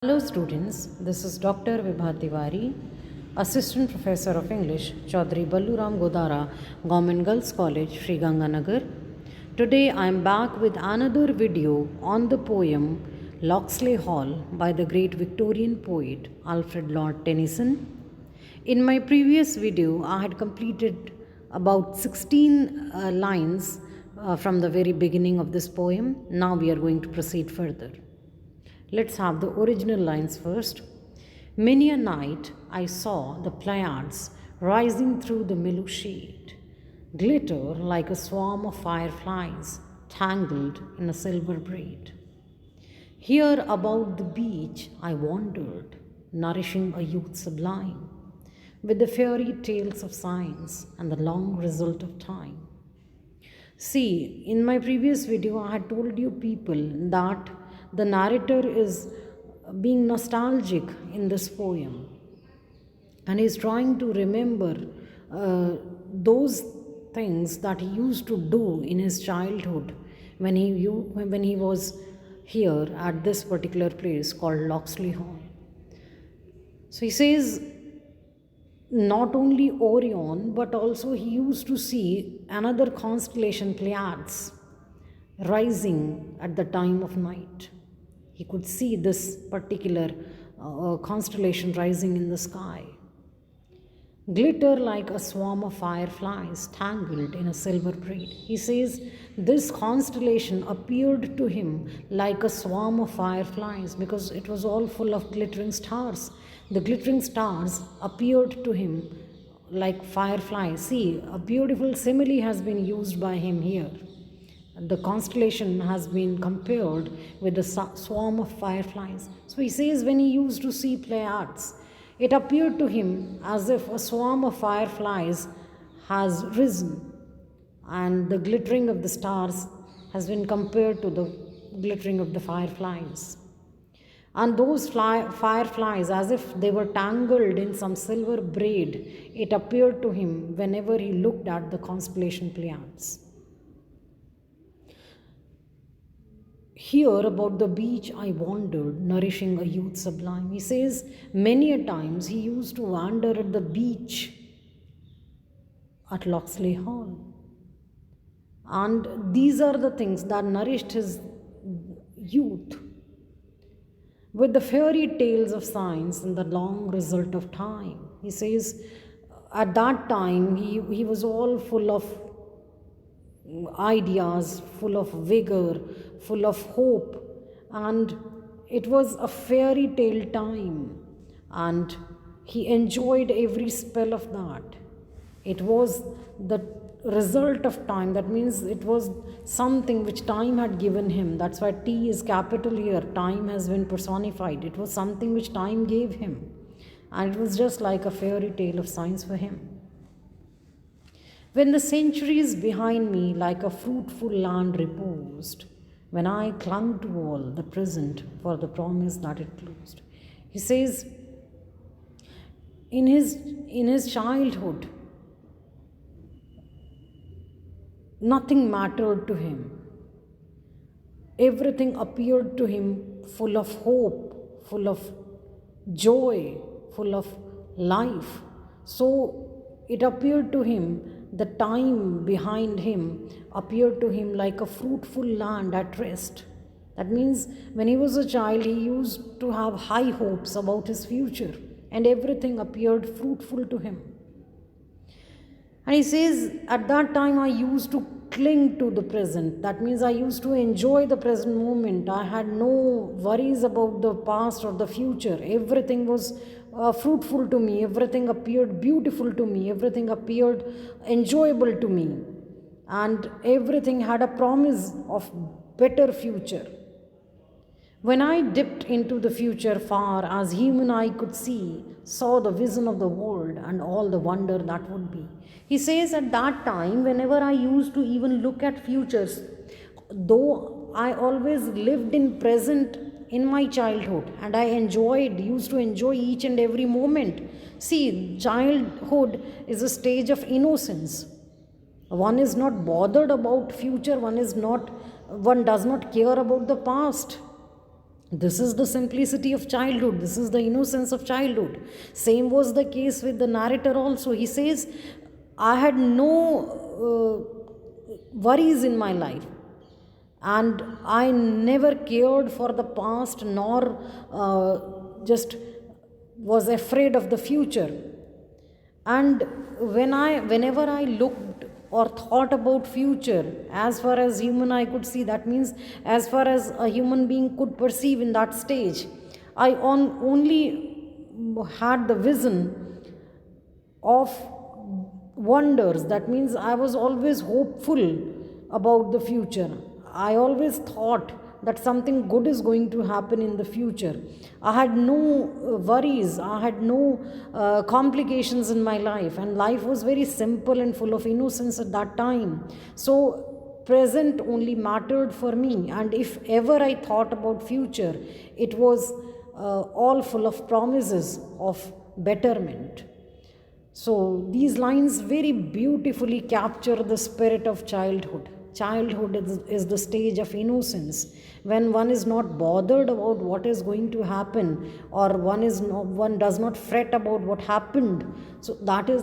Hello students, this is Dr. Vibha Tiwari, Assistant Professor of English, Chaudhry Balluram Godara, Government Girls College, Sri Ganganagar. Today I am back with another video on the poem Locksley Hall by the great Victorian poet Alfred Lord Tennyson. In my previous video, I had completed about 16 lines from the very beginning of this poem. Now we are going to proceed further. Let's have the original lines first. Many a night I saw the Pleiades rising through the mellow shade, glitter like a swarm of fireflies tangled in a silver braid. Here about the beach I wandered, nourishing a youth sublime, with the fairy tales of science and the long result of time. See, in my previous video, I had told you people that the narrator is being nostalgic in this poem and is trying to remember those things that he used to do in his childhood when he was here at this particular place called Locksley Hall. So he says, not only Orion, but also he used to see another constellation, Pleiades, rising at the time of night. He could see this particular constellation rising in the sky. Glitter like a swarm of fireflies tangled in a silver braid. He says this constellation appeared to him like a swarm of fireflies because it was all full of glittering stars. The glittering stars appeared to him like fireflies. See, a beautiful simile has been used by him here. The constellation has been compared with a swarm of fireflies. So he says when he used to see Pleiades, it appeared to him as if a swarm of fireflies has risen, and the glittering of the stars has been compared to the glittering of the fireflies. And those fireflies, as if they were tangled in some silver braid, it appeared to him whenever he looked at the constellation Pleiades. Here about the beach I wandered, nourishing a youth sublime. He says many a times he used to wander at the beach at Locksley Hall. And these are the things that nourished his youth with the fairy tales of science and the long result of time. He says at that time he was all full of ideas, full of vigor, full of hope, and it was a fairy tale time, and he enjoyed every spell of that. It was the result of time. That means it was something which time had given him. That's why T is capital here. Time has been personified. It was something which time gave him, and it was just like a fairy tale of science for him. When the centuries behind me like a fruitful land reposed, when I clung to all the present for the promise that it closed. He says, in his childhood, nothing mattered to him. Everything appeared to him full of hope, full of joy, full of life. So it appeared to him, the time behind him appeared to him like a fruitful land at rest. That means when he was a child, he used to have high hopes about his future, and everything appeared fruitful to him. And he says, at that time I used to cling to the present. That means I used to enjoy the present moment. I had no worries about the past or the future. Everything was fruitful to me. Everything appeared beautiful to me. Everything appeared enjoyable to me. And everything had a promise of better future. When I dipped into the future far as human eye could see, saw the vision of the world and all the wonder that would be. He says at that time, whenever I used to even look at futures, though I always lived in present in my childhood and I used to enjoy each and every moment. See, childhood is a stage of innocence. One is not bothered about future, one does not care about the past. This is the simplicity of childhood. This is the innocence of childhood. Same was the case with the narrator also. He says, I had no worries in my life, and I never cared for the past, nor just was afraid of the future. And whenever I looked or thought about future, as far as human eye could see, that means as far as a human being could perceive in that stage, I only had the vision of wonders. That means I was always hopeful about the future. I always thought that something good is going to happen in the future. I had no worries, I had no complications in my life, and life was very simple and full of innocence at that time. So present only mattered for me, and if ever I thought about future, it was all full of promises of betterment. So these lines very beautifully capture the spirit of childhood. Childhood is the stage of innocence, when one is not bothered about what is going to happen, or one does not fret about what happened. So that is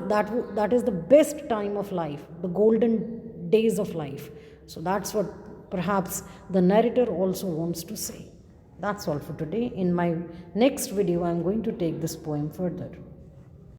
the best time of life, the golden days of life. So that's what perhaps the narrator also wants to say. That's all for today. In my next video, I'm going to take this poem further.